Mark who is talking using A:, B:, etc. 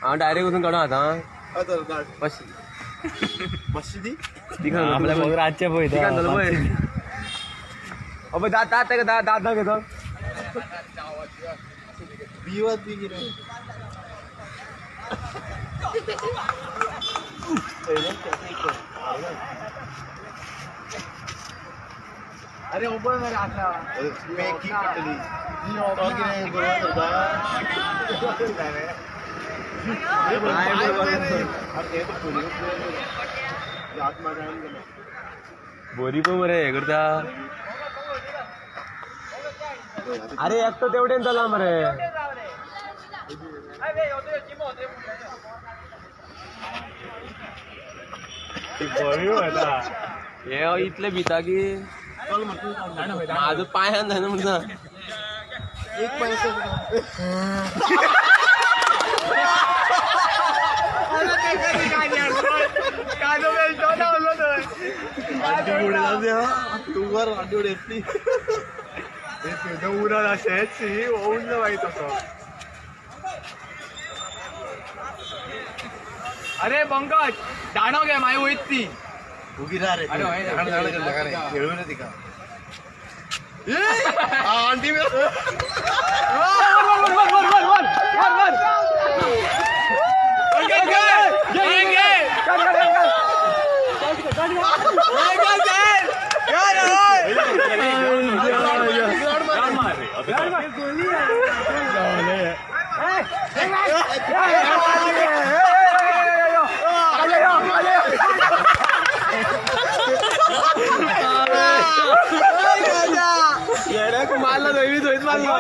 A: हाँ डायरेक्ट उधर कड़ा था बस
B: बस दी
A: आपल्या बहुत राज्य बोई था अबे दात दात का दात दात ना घेतो
B: बीवात भी गिरे
A: अरे ऊपर में आता
B: मैं की पटली तो गिरे बरोबर होता
A: बोरी पण बरे हे करता अरे एक तर तेवढे चला मरे हे इथले भिता की माझं पाय हात नाही ना म्हणता
B: एक पैसे
C: अरे पंकज जाणव घ्या माय होईत ती
B: उगी रा रे खेळू रे तिका आंटी
A: मारला दोन्ही धोईत मारला